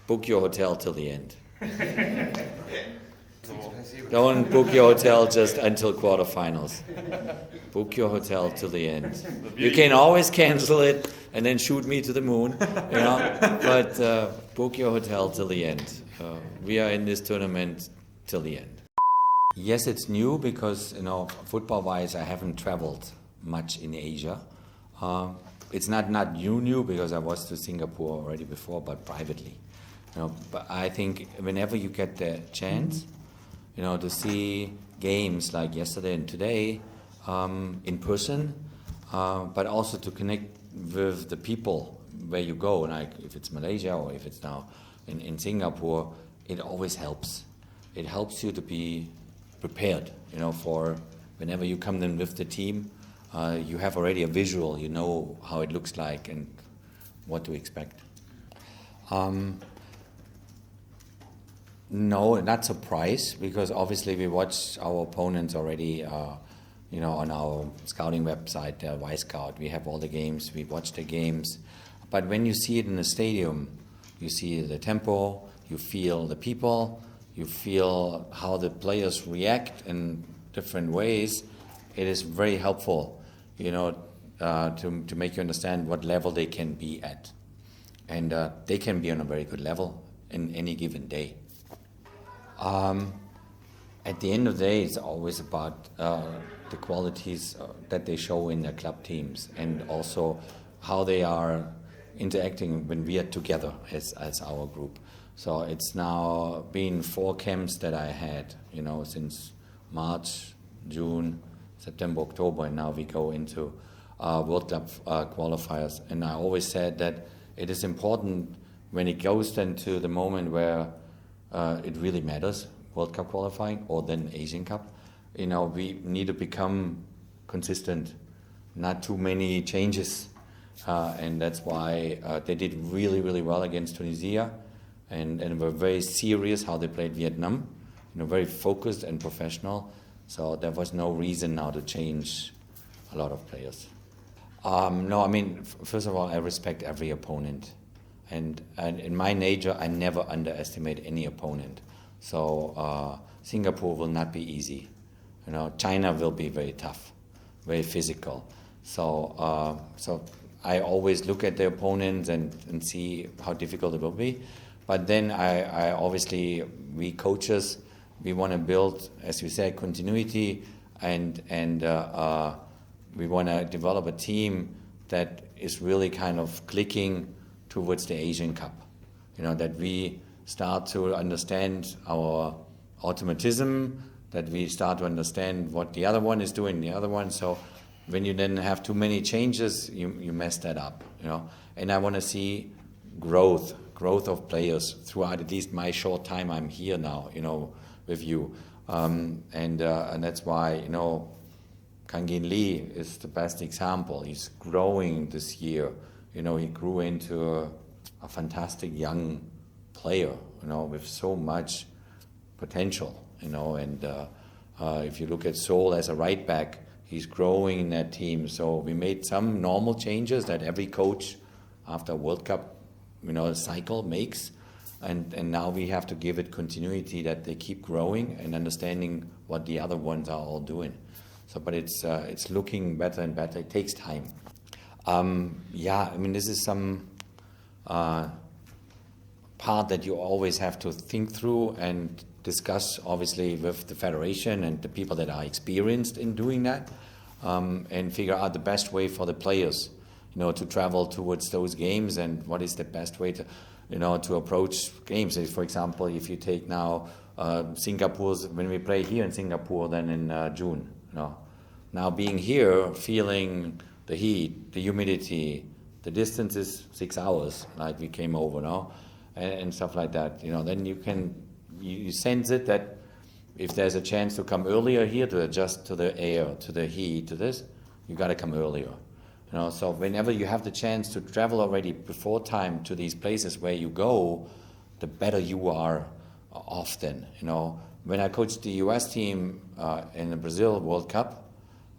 book your hotel till the end. Don't book your hotel just until quarterfinals. Book your hotel till the end. You can always cancel it and then shoot me to the moon, but book your hotel till the end. We are in this tournament till the end. Yes, it's new because, football-wise, I haven't traveled much in Asia. It's not new because I was to Singapore already before, but privately. But I think whenever you get the chance, to see games like yesterday and today in person, but also to connect with the people where you go, like if it's Malaysia or if it's now in Singapore, it always helps. It helps you to be prepared, for whenever you come in with the team, you have already a visual, you know how it looks like and what to expect. No, not surprised, because obviously we watch our opponents already, on our scouting website, Y-Scout. We have all the games, we watch the games. But when you see it in the stadium, you see the tempo, you feel the people, you feel how the players react in different ways. It is very helpful, to make you understand what level they can be at. And they can be on a very good level in any given day. At the end of the day, it's always about the qualities that they show in their club teams, and also how they are interacting when we are together as our group. So it's now been 4 camps that I had, since March, June, September, October, and now we go into World Cup qualifiers. And I always said that it is important when it goes then to the moment where it really matters, World Cup qualifying or then Asian Cup. We need to become consistent, not too many changes. And that's why they did really, really well against Tunisia and were very serious how they played Vietnam, very focused and professional. So there was no reason now to change a lot of players. First of all, I respect every opponent. And in my nature, I never underestimate any opponent. So Singapore will not be easy. China will be very tough, very physical. So I always look at the opponents and see how difficult it will be. But then I obviously, we coaches, we want to build, as you said, continuity, and we want to develop a team that is really kind of clicking towards the Asian Cup. That we start to understand our automatism, that we start to understand what the other one is doing, the other one. So when you then have too many changes, you mess that up, And I want to see growth of players throughout at least my short time I'm here now, with you. And that's why, Kang In Lee is the best example. He's growing this year. He grew into a fantastic young player, with so much potential, And if you look at Seoul as a right back, he's growing in that team. So we made some normal changes that every coach after a World Cup, cycle makes. And now we have to give it continuity, that they keep growing and understanding what the other ones are all doing. So, but it's looking better and better. It takes time. This is some part that you always have to think through and discuss, obviously, with the federation and the people that are experienced in doing that, and figure out the best way for the players, to travel towards those games, and what is the best way to, to approach games. For example, if you take now Singapore's, when we play here in Singapore, then in June, Now being here, feeling the heat, the humidity, the distance is 6 hours, like we came over now, and stuff like that. Then you sense it that if there's a chance to come earlier here to adjust to the air, to the heat, to this, you got to come earlier. So whenever you have the chance to travel already before time to these places where you go, the better you are off then. When I coached the U.S. team in the Brazil World Cup,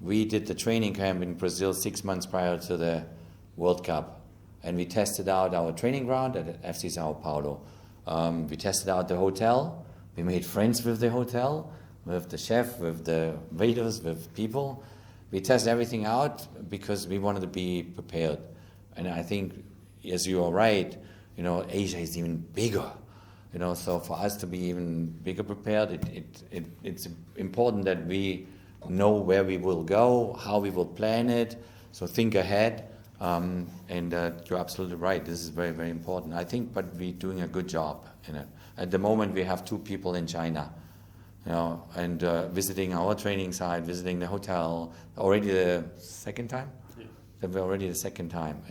we did the training camp in Brazil 6 months prior to the World Cup, and we tested out our training ground at FC Sao Paulo. We tested out the hotel. We made friends with the hotel, with the chef, with the waiters, with people. We tested everything out because we wanted to be prepared. And I think, as you are right, Asia is even bigger. So for us to be even bigger prepared, it's important that we know where we will go, how we will plan it. So think ahead. And you're absolutely right. This is very, very important. I think, but we're doing a good job in it. At the moment, we have 2 people in China, and visiting our training site, visiting the hotel. Already the second time. Yeah. Already the second time.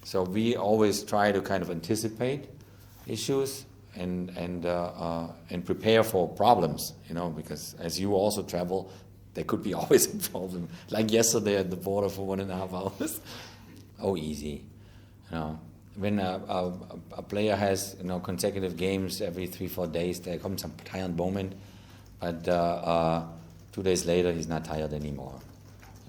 So we always try to kind of anticipate issues and prepare for problems. Because as you also travel, there could be always a problem. Like yesterday at the border for 1.5 hours. Oh, easy. When a player has consecutive games every 3-4 days, there comes some tired moment, but 2 days later he's not tired anymore.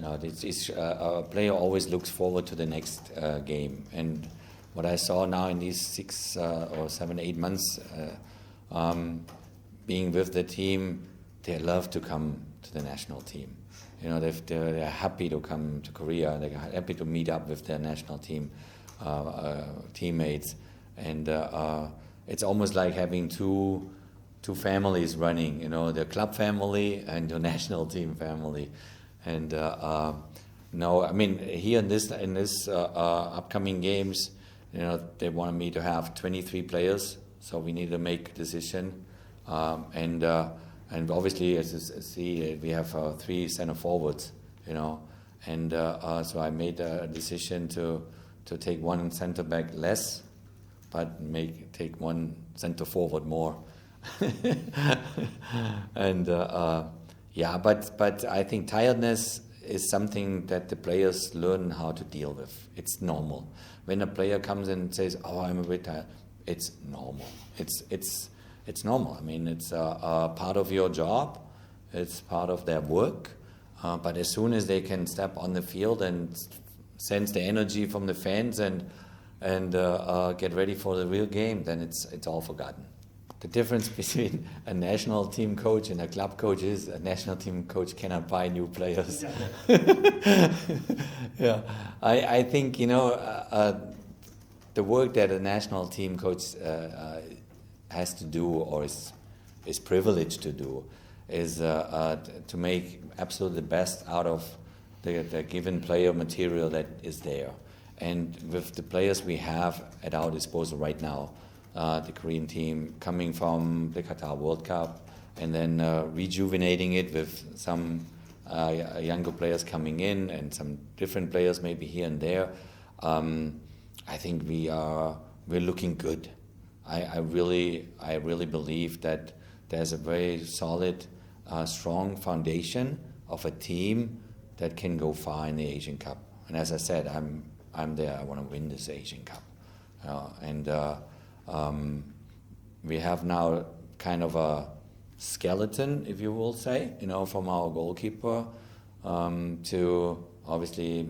A player always looks forward to the next game, and what I saw now in these 6 or 7, 8 months being with the team, they love to come to the national team. They're happy to come to Korea. They're happy to meet up with their national team teammates, and it's almost like having two families running. The club family and the national team family. And no, I mean here in this upcoming games, they wanted me to have 23 players, so we need to make a decision, and obviously, as you see, we have 3 center forwards, and so I made a decision to take 1 center back less, but take 1 center forward more, and but I think tiredness is something that the players learn how to deal with. It's normal. When a player comes and says, "Oh, I'm a bit tired," it's normal. It's normal. I mean, it's a part of your job. It's part of their work. But as soon as they can step on the field and sense the energy from the fans and get ready for the real game, then it's all forgotten. The difference between a national team coach and a club coach is a national team coach cannot buy new players. Yeah, I think the work that a national team coach has to do, or is privileged to do, is to make absolutely the best out of the given player material that is there. And with the players we have at our disposal right now, the Korean team coming from the Qatar World Cup, and then rejuvenating it with some younger players coming in and some different players maybe here and there, I think we're looking good. I really believe that there's a very solid, strong foundation of a team that can go far in the Asian Cup. And as I said, I'm there. I want to win this Asian Cup, we have now kind of a skeleton, if you will say, from our goalkeeper to obviously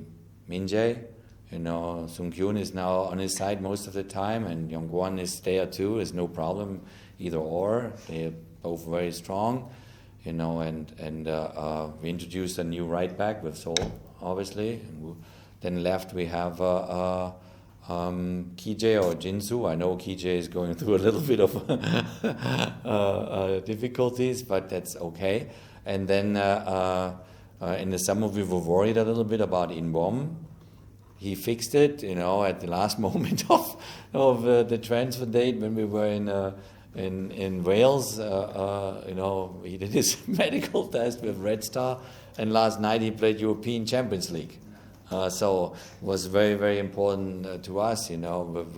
Min-jae. Sung-kyun is now on his side most of the time, and Young-won is there too. There's no problem either or. They're both very strong, and we introduced a new right back with Seoul, obviously. And then left we have Ki-jae or Jin-soo. I know Ki-jae is going through a little bit of difficulties, but that's okay. And then in the summer we were worried a little bit about In-bom. He fixed it, at the last moment of the transfer date when we were in Wales. He did his medical test with Red Star, and last night he played European Champions League. So it was very, very important to us, with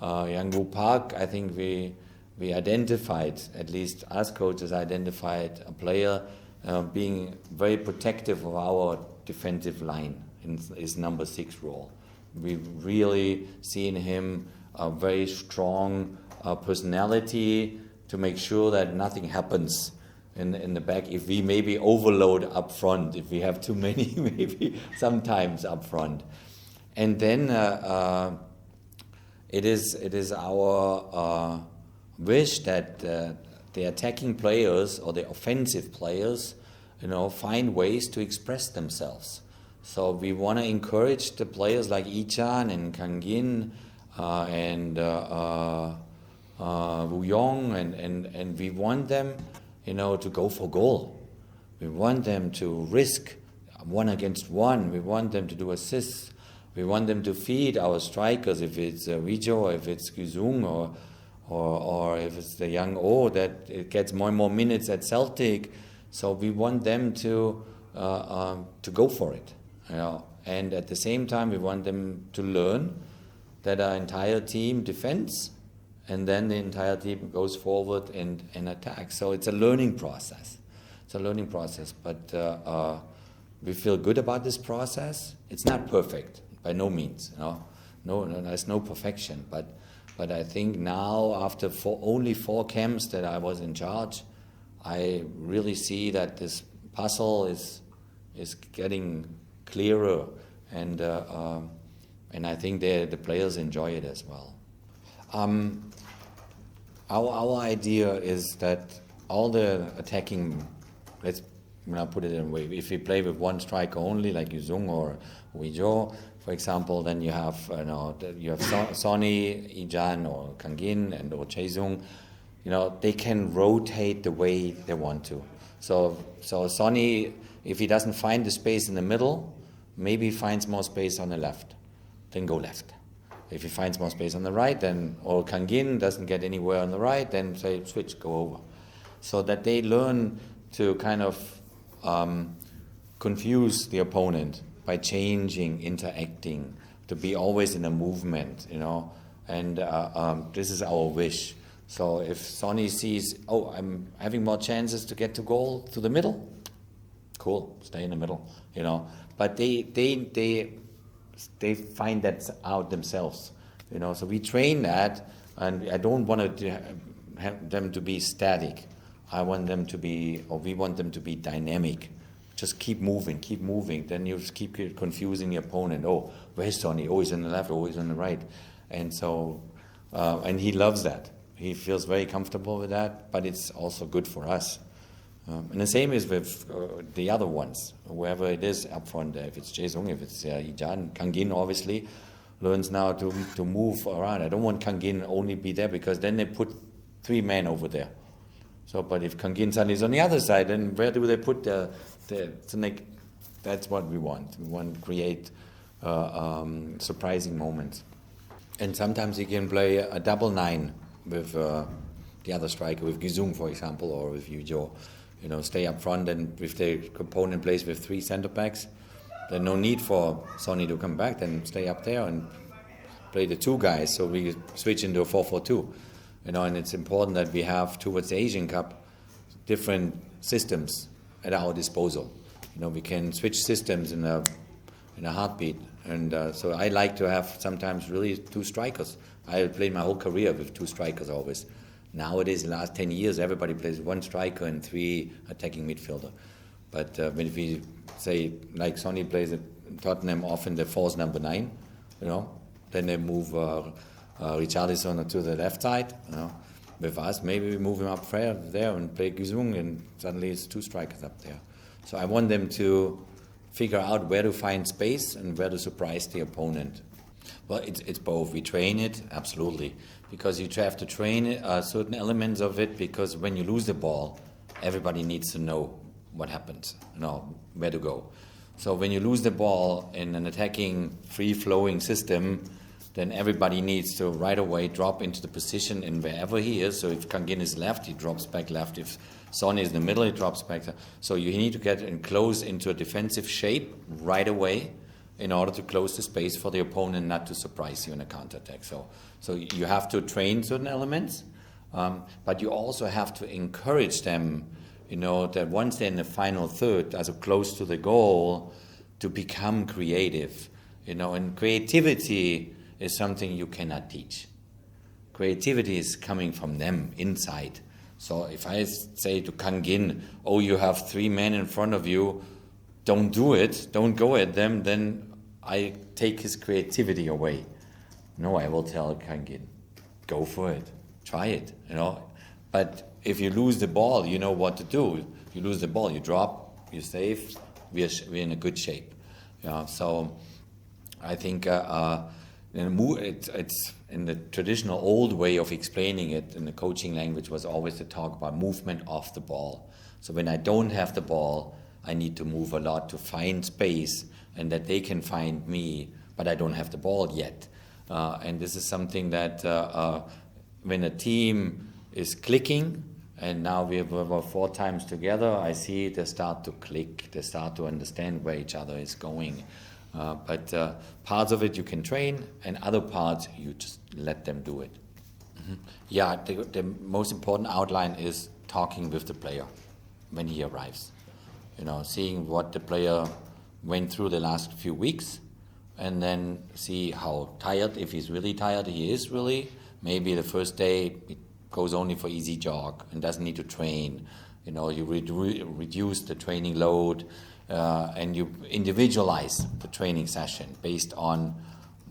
Yang-woo Park. I think we identified, at least us coaches identified a player being very protective of our defensive line in his number 6 role. We've really seen him a very strong personality to make sure that nothing happens in the back. If we maybe overload up front, if we have too many, maybe sometimes up front. And then it is our wish that the attacking players or the offensive players, find ways to express themselves. So we want to encourage the players like Ichan and Kangin and Wu Yong, and we want them, to go for goal. We want them to risk 1 against 1. We want them to do assists. We want them to feed our strikers, if it's Wijo, if it's Guzung, or if it's the young O that it gets more and more minutes at Celtic. So we want them to go for it, And at the same time, we want them to learn that our entire team defends, and then the entire team goes forward and attacks. So it's a learning process. But we feel good about this process. It's not perfect, by no means. No, there's no perfection. But I think now, after only 4 camps that I was in charge, I really see that this puzzle is getting clearer, and I think the players enjoy it as well. Our idea is that all the attacking, let's put it in a way, if we play with 1 striker only, like Yuzung or Wijo, for example, then you have Sonny, Ijan, or Kangin, and or Chezung. They can rotate the way they want to. So Sonny, if he doesn't find the space in the middle, maybe he finds more space on the left, then go left. If he finds more space on the right, then, or Kangin doesn't get anywhere on the right, then say switch, go over. So that they learn to kind of confuse the opponent by changing, interacting, to be always in a movement, and this is our wish. So if Sonny sees, I'm having more chances to get to goal to the middle, cool, stay in the middle, But they find that out themselves, So we train that, and I don't want to have them to be static. We want them to be dynamic. Just keep moving. Then you just keep confusing the opponent. Oh, where's Sonny? Oh, he's on the left. Oh, he's on the right. And so, and he loves that. He feels very comfortable with that, but it's also good for us. And the same is with the other ones, whoever it is up front. If it's Jaesung, if it's Ijan, Kangin obviously learns now to move around. I don't want Kangin only be there, because then they put 3 men over there. So, but if Kangin suddenly is on the other side, then where do they put that's what we want. We want to create surprising moments. And sometimes you can play a double 9 with the other striker, with Gizung, for example, or with Yujo. Stay up front, and if the opponent plays with 3 centre-backs, then no need for Sonny to come back, then stay up there and play the 2 guys, so we switch into a 4-4-2. And it's important that we have, towards the Asian Cup, different systems at our disposal. We can switch systems in a heartbeat. And so I like to have sometimes really 2 strikers. I played my whole career with 2 strikers always. Nowadays, the last 10 years, everybody plays 1 striker and 3 attacking midfielder. But when we say, like Sonny plays at Tottenham, often the false number 9, then they move Richarlison to the left side. With us, maybe we move him up there and play Gizung, and suddenly it's 2 strikers up there. So I want them to figure out where to find space and where to surprise the opponent. Well, it's both. We train it, absolutely, because you have to train certain elements of it, because when you lose the ball, everybody needs to know what happens, where to go. So when you lose the ball in an attacking, free-flowing system, then everybody needs to right away drop into the position in wherever he is. So if Kangin is left, he drops back left. If Sonny is in the middle, he drops back. So you need to get close into a defensive shape right away in order to close the space for the opponent not to surprise you in a counterattack. So you have to train certain elements, but you also have to encourage them, that once they're in the final third, as close to the goal, to become creative. And creativity is something you cannot teach. Creativity is coming from them inside. So if I say to Kangin, you have 3 men in front of you, don't do it, don't go at them, then I take his creativity away. No, I will tell Kangin, go for it. try it, But if you lose the ball, you know what to do. You lose the ball, you drop, you save, we're in a good shape. So I think it's in the traditional old way of explaining it in the coaching language was always to talk about movement off the ball. So when I don't have the ball, I need to move a lot to find space and that they can find me, but I don't have the ball yet. And this is something that when a team is clicking, and now we have about 4 times together, I see they start to click, they start to understand where each other is going. But parts of it you can train, and other parts you just let them do it. Mm-hmm. Yeah, the most important outline is talking with the player when he arrives. Seeing what the player went through the last few weeks, and then see how tired, if he's really tired, he is really. Maybe the first day it goes only for easy jog and doesn't need to train. You reduce the training load, and you individualize the training session based on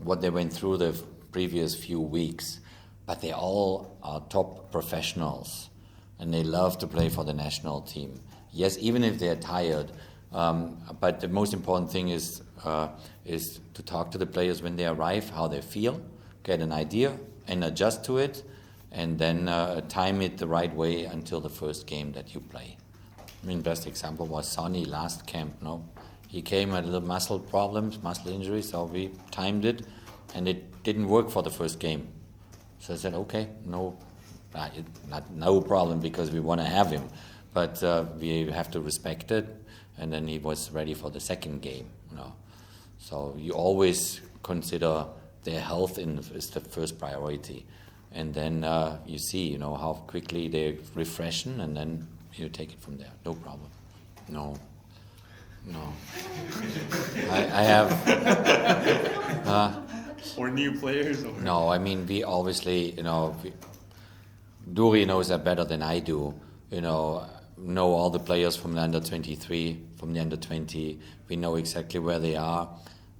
what they went through the previous few weeks. But they all are top professionals, and they love to play for the national team. Yes, even if they're tired, but the most important thing is to talk to the players when they arrive, how they feel, get an idea, and adjust to it, and then time it the right way until the first game that you play. Best example was Sonny last camp. He came with little muscle problems, muscle injuries, so we timed it, and it didn't work for the first game. So I said, okay, no problem, because we want to have him, but we have to respect it. And then he was ready for the second game. So you always consider their health is the first priority, and then you see how quickly they refreshen, and then you take it from there. No problem. No. I have. Or new players? Or? No, I mean we obviously Duri knows that better than I do. Know all the players from the under 23, from the under 20. We know exactly where they are.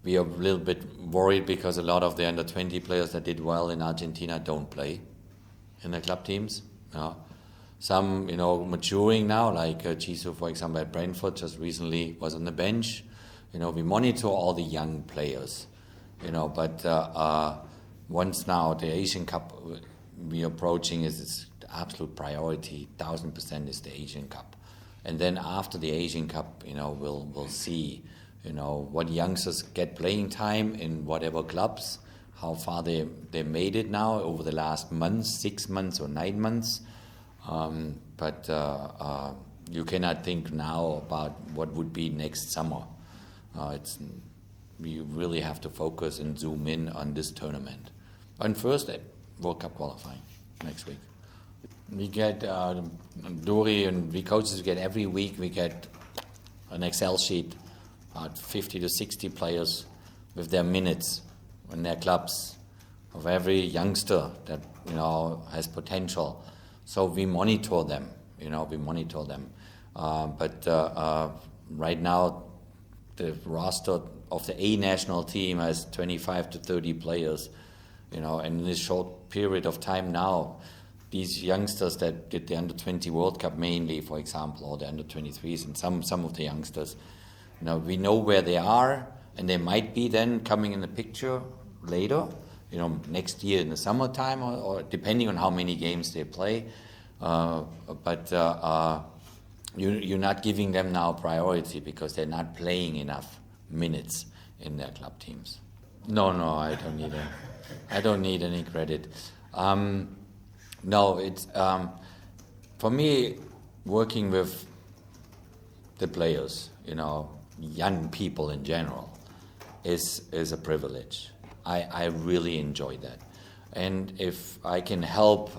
We are a little bit worried because a lot of the under 20 players that did well in Argentina don't play in the club teams. Some, maturing now, like Jisoo, for example, at Brentford, just recently was on the bench. We monitor all the young players, but once now the Asian Cup we are approaching is the absolute priority, 1000% is the Asian Cup. And then after the Asian Cup, we'll see, what youngsters get playing time in whatever clubs, how far they made it now over the last months, 6 months or 9 months. But you cannot think now about what would be next summer. We really have to focus and zoom in on this tournament. And first, World Cup qualifying next week. We get Dori and we coaches get every week. We get an Excel sheet, about 50 to 60 players with their minutes in their clubs of every youngster that has potential. So we monitor them. But right now, the roster of the A national team has 25 to 30 players. And in this short period of time now, these youngsters that did the under-20 World Cup mainly, for example, or the under-23s, and some of the youngsters, we know where they are, and they might be then coming in the picture later, next year in the summertime, or depending on how many games they play. But you're not giving them now priority because they're not playing enough minutes in their club teams. No, I don't need it. I don't need any credit. No, it's for me, working with the players, young people in general, is a privilege. I really enjoy that. And if I can help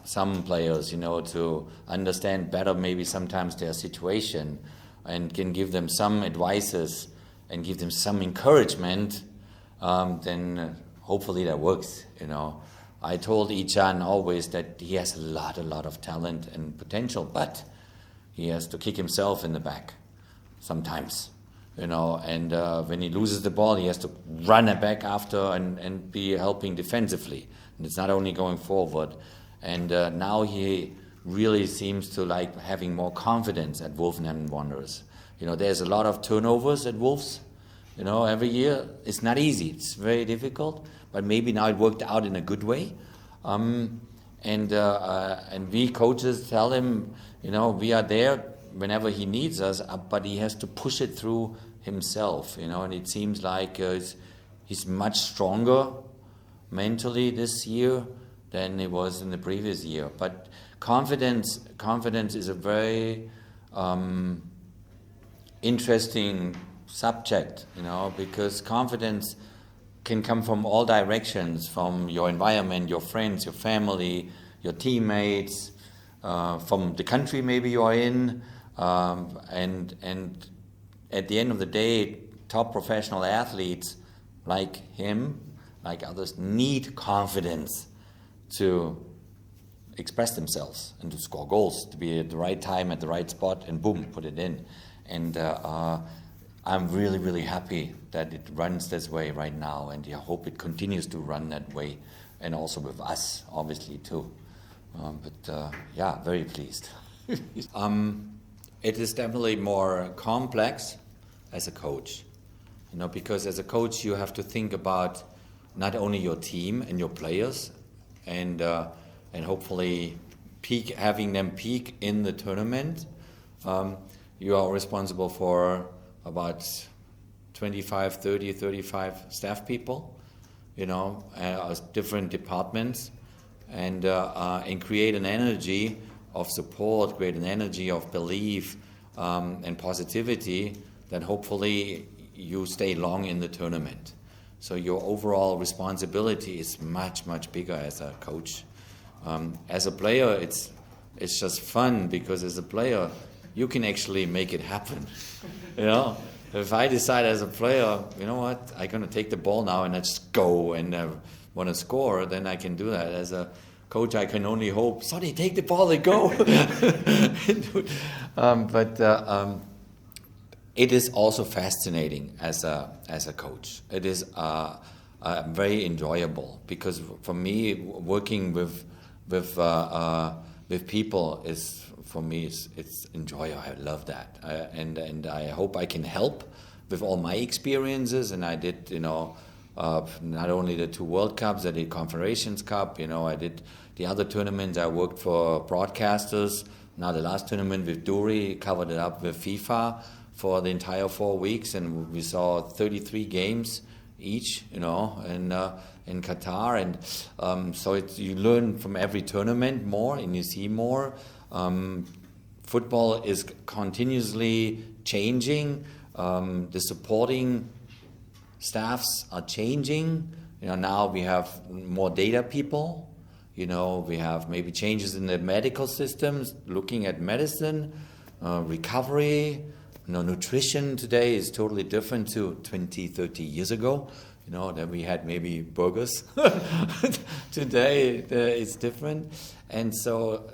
some players, to understand better maybe sometimes their situation and can give them some advices and give them some encouragement, then hopefully that works, I told Ichan always that he has a lot of talent and potential, but he has to kick himself in the back sometimes, and when he loses the ball, he has to run it back after and be helping defensively. And it's not only going forward. And now he really seems to like having more confidence at Wolverhampton Wanderers. You know, there's a lot of turnovers at Wolves. You know, every year it's not easy. It's very difficult. But maybe now it worked out in a good way. And we coaches tell him, you know, we are there whenever he needs us, but he has to push it through himself. You know, and it seems like he's much stronger mentally this year than he was in the previous year. But confidence is a very interesting subject, you know, because confidence can come from all directions, from your environment, your friends, your family, your teammates, from the country maybe you're in, and at the end of the day, top professional athletes like him, like others, need confidence to express themselves and to score goals, to be at the right time, at the right spot, and boom, put it in. And I'm really, really happy that it runs this way right now, and I hope it continues to run that way, and also with us, obviously, too. Yeah, very pleased. It is definitely more complex as a coach, you know, because as a coach you have to think about not only your team and your players, and hopefully having them peak in the tournament. You are responsible for about 25, 30, 35 staff people, you know, different departments, and create an energy of support, create an energy of belief and positivity that hopefully you stay long in the tournament. So your overall responsibility is much, much bigger as a coach. As a player, it's just fun, because as a player, you can actually make it happen. You know, if I decide as a player, you know what, I'm going to take the ball now and I just go and want to score, then I can do that. As a coach, I can only hope, Sonny, take the ball and go. It is also fascinating as a coach. It is very enjoyable, because for me, working with people is, for me, it's enjoyable. I love that, and I hope I can help with all my experiences. And I did, you know, not only the 2 World Cups, I did Confederations Cup. You know, I did the other tournaments. I worked for broadcasters. Now the last tournament with Duri, covered it up with FIFA for the entire 4 weeks, and we saw 33 games each, you know, in Qatar, and so you learn from every tournament more, and you see more. Football is continuously changing. The supporting staffs are changing. You know, now we have more data people. You know, we have maybe changes in the medical systems, looking at medicine, recovery. You know, nutrition today is totally different to 20, 30 years ago. You know, that we had maybe burgers. Today it's different. And so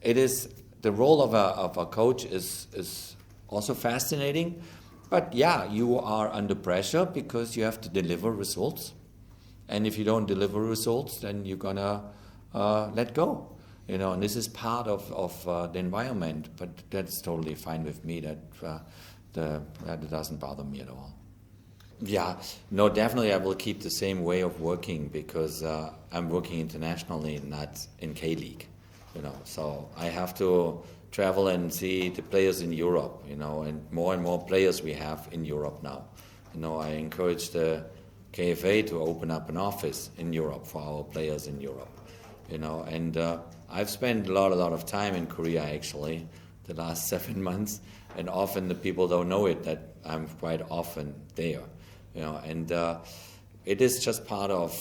it is, the role of a coach is also fascinating. But yeah, you are under pressure because you have to deliver results. And if you don't deliver results, then you're going to let go. You know, and this is part of the environment, but that's totally fine with me. That doesn't bother me at all. Yeah, no, definitely I will keep the same way of working, because I'm working internationally, not in K-League. You know, so I have to travel and see the players in Europe. You know, and more players we have in Europe now. You know, I encourage the KFA to open up an office in Europe for our players in Europe. You know, and I've spent a lot of time in Korea, actually, the last 7 months, and often the people don't know it, that I'm quite often there. You know, and it is just part of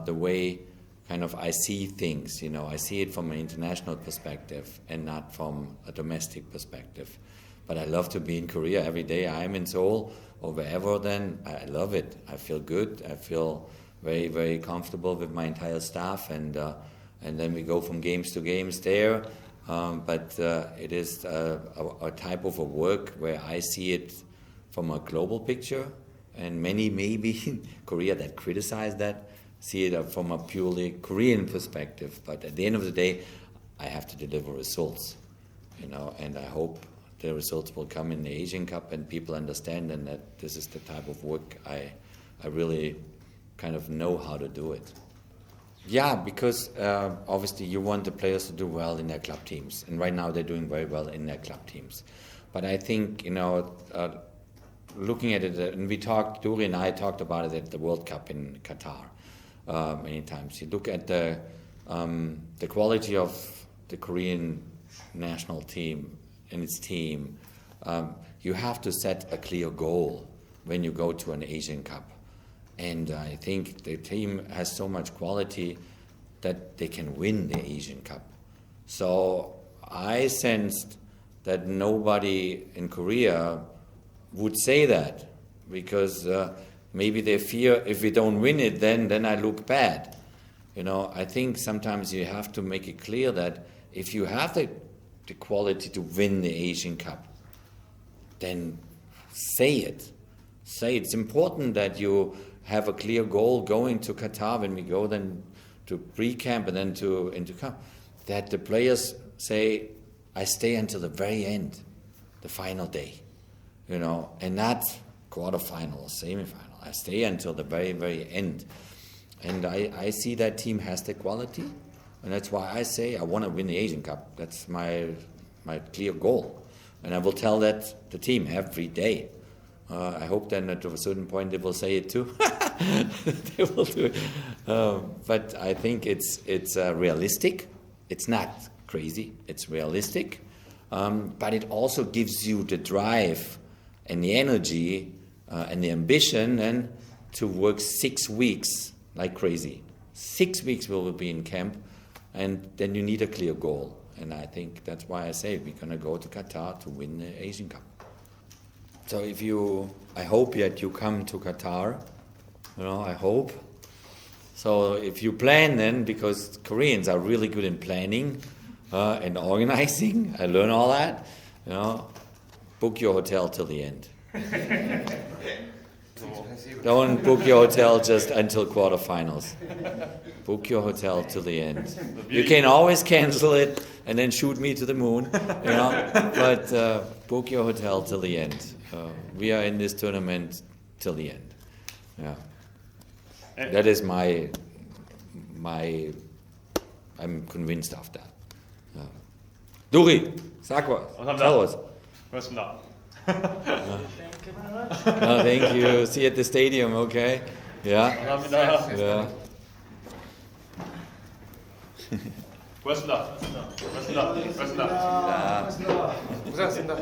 the way kind of I see things. You know, I see it from an international perspective and not from a domestic perspective. But I love to be in Korea every day. I'm in Seoul or wherever. Then I love it. I feel good. I feel very, very comfortable with my entire staff, and then we go from games to games there. But it is a type of a work where I see it from a global picture, and many maybe in Korea that criticize that see it from a purely Korean perspective. But at the end of the day, I have to deliver results, and I hope the results will come in the Asian Cup and people understand and that this is the type of work I really kind of know how to do it. Yeah, because obviously you want the players to do well in their club teams, and right now they're doing very well in their club teams. But I think, looking at it, and Dori and I talked about it at the World Cup in Qatar many times. You look at the quality of the Korean national team and its team. You have to set a clear goal when you go to an Asian Cup. And I think the team has so much quality that they can win the Asian Cup. So I sensed that nobody in Korea would say that, because maybe they fear if we don't win it, then I look bad. I think sometimes you have to make it clear that if you have the quality to win the Asian Cup, then say it. Say it's important that you have a clear goal going to Qatar when we go then to pre-camp and then into camp, that the players say, I stay until the very end, the final day, and not quarterfinal or semi-final. I stay until the very, very end. And I see that team has the quality, and that's why I say I want to win the Asian Cup. That's my clear goal. And I will tell that the team every day. I hope then at a certain point they will say it too. They will do it. But I think it's realistic. It's not crazy. It's realistic. But it also gives you the drive and the energy and the ambition and to work 6 weeks like crazy. 6 weeks we will be in camp, and then you need a clear goal. And I think that's why I say we're going to go to Qatar to win the Asian Cup. So I hope that you come to Qatar, I hope. So if you plan then, because Koreans are really good in planning and organizing, I learn all that, book your hotel till the end. Don't book your hotel just until quarterfinals. Book your hotel till the end. You can always cancel it and then shoot me to the moon, but book your hotel till the end. We are in this tournament till the end. Yeah, that is my. I'm convinced of that. Dori, sag was. Tell us. 고맙습니다. Thank you. See you at the stadium, okay? Yeah. 감사합니다. Yeah. 고맙습니다. 고맙습니다. 고맙습니다. Yeah. 고생하셨습니다.